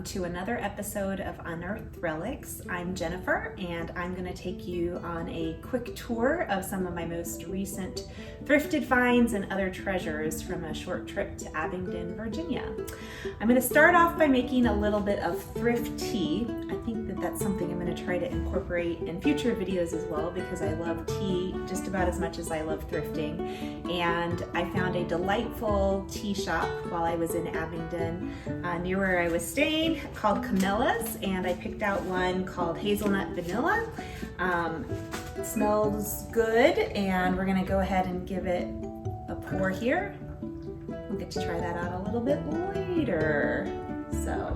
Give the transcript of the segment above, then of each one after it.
welcome to another episode of Unearthed Relics. I'm Jennifer, and I'm going to take you on a quick tour of some of my most recent thrifted finds and other treasures from a short trip to Abingdon, Virginia. I'm going to start off by making a little bit of thrift tea. I think that that's something I'm going to try to incorporate in future videos as well, because I love tea just about as much as I love thrifting. And I found a delightful tea shop while I was in Abingdon near where I was staying, called Camilla's, and I picked out one called Hazelnut Vanilla. It smells good, and we're gonna go ahead and give it a pour here. We'll get to try that out a little bit later. So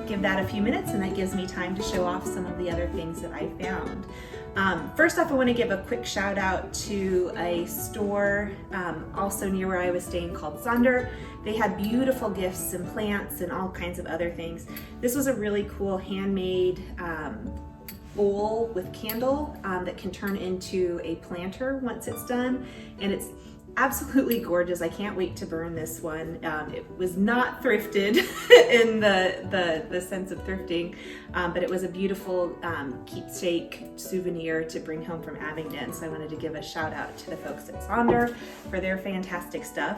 give that a few minutes, and that gives me time to show off some of the other things that I found. First off, I want to give a quick shout out to a store also near where I was staying called Sonder. They had beautiful gifts and plants and all kinds of other things. This was a really cool handmade bowl with candle that can turn into a planter once it's done, and it's absolutely gorgeous. I can't wait to burn this one. It was not thrifted in the sense of thrifting, but it was a beautiful keepsake souvenir to bring home from Abingdon. So I wanted to give a shout out to the folks at Sonder for their fantastic stuff.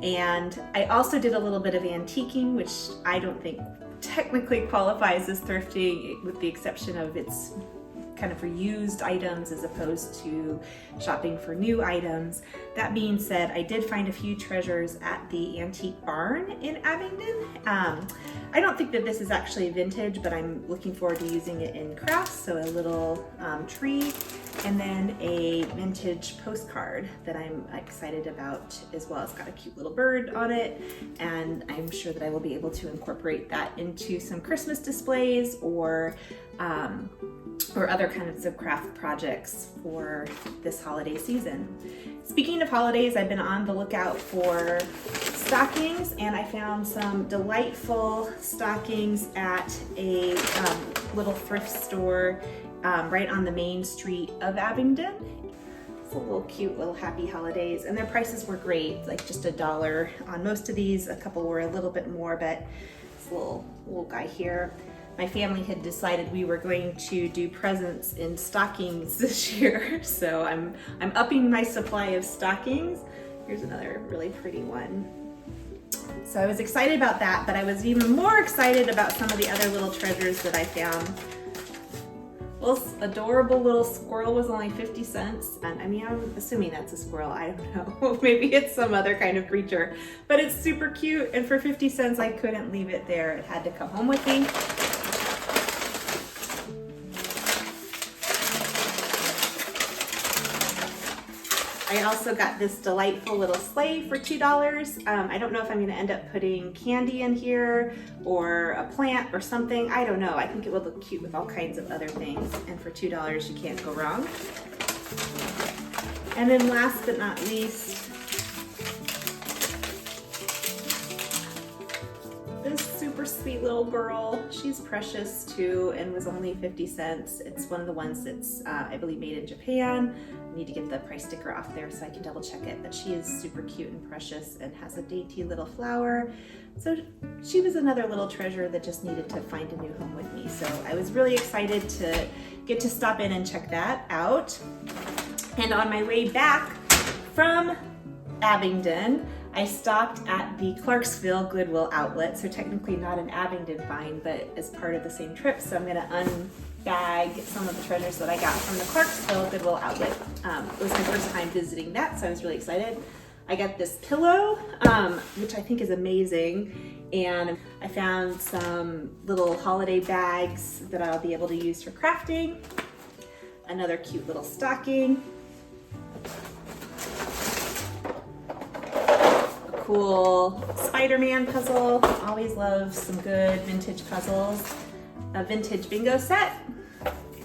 And I also did a little bit of antiquing, which I don't think technically qualifies as thrifting, with the exception of its kind of reused items as opposed to shopping for new items. That being said, I did find a few treasures at the antique barn in Abingdon. I don't think that this is actually vintage, but I'm looking forward to using it in crafts. So a little tree, and then a vintage postcard that I'm excited about as well. It's got a cute little bird on it, and I'm sure that I will be able to incorporate that into some Christmas displays or other kinds of craft projects for this holiday season. Speaking of holidays, I've been on the lookout for stockings, and I found some delightful stockings at a little thrift store right on the main street of Abingdon. It's a little cute little happy holidays, and their prices were great, like just $1 on most of these. A couple were a little bit more, but this little guy here. My family had decided we were going to do presents in stockings this year, so I'm upping my supply of stockings. Here's another really pretty one. So I was excited about that, but I was even more excited about some of the other little treasures that I found. Well, adorable little squirrel was only 50 cents. And I mean, I'm assuming that's a squirrel. I don't know. Maybe it's some other kind of creature, but it's super cute. And for 50 cents, I couldn't leave it there. It had to come home with me. I also got this delightful little sleigh for $2. I don't know if I'm going to end up putting candy in here or a plant or something. I don't know. I think it would look cute with all kinds of other things. And for $2, you can't go wrong. And then last but not least, this super sweet little girl. She's precious too, and was only 50 cents. It's one of the ones that's, I believe, made in Japan. I need to get the price sticker off there so I can double check it, but she is super cute and precious and has a dainty little flower. So she was another little treasure that just needed to find a new home with me. So I was really excited to get to stop in and check that out. And on my way back from Abingdon, I stopped at the Clarksville Goodwill outlet. So technically not an Abingdon find, but as part of the same trip. So I'm gonna unbag some of the treasures that I got from the Clarksville Goodwill outlet. It was my first time visiting that, so I was really excited. I got this pillow, which I think is amazing. And I found some little holiday bags that I'll be able to use for crafting. Another cute little stocking. Cool Spider-Man puzzle. Always love some good vintage puzzles. A vintage bingo set.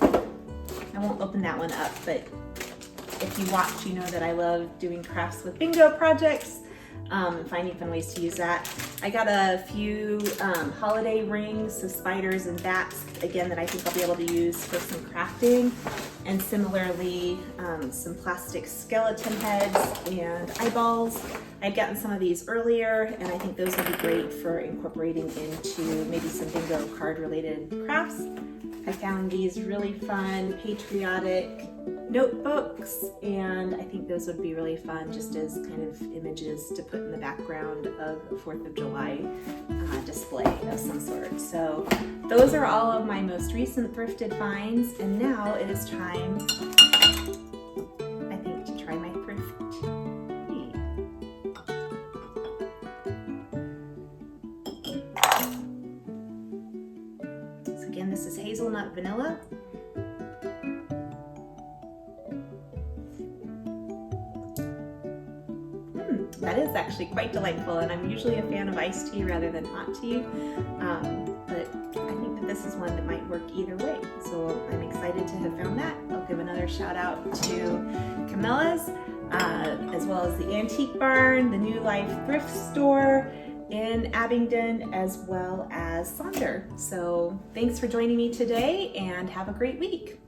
I won't open that one up, but if you watch, you know that I love doing crafts with bingo projects and finding fun ways to use that. I got a few holiday rings, so spiders and bats, again, that I think I'll be able to use for some crafting. And similarly, some plastic skeleton heads and eyeballs. I'd gotten some of these earlier, and I think those would be great for incorporating into maybe some bingo card related crafts. I found these really fun patriotic notebooks, and I think those would be really fun just as kind of images to put in the background of a 4th of July display of some sort. So those are all of my most recent thrifted finds, and now it is time, I think, to try my thrift-tea. So again, this is hazelnut vanilla. That is actually quite delightful, and I'm usually a fan of iced tea rather than hot tea, but I think that this is one that might work either way. So I'm excited to have found that. I'll give another shout out to Camilla's, as well as the Antique Barn, the New Life Thrift Store in Abingdon, as well as Sonder. So thanks for joining me today, and have a great week.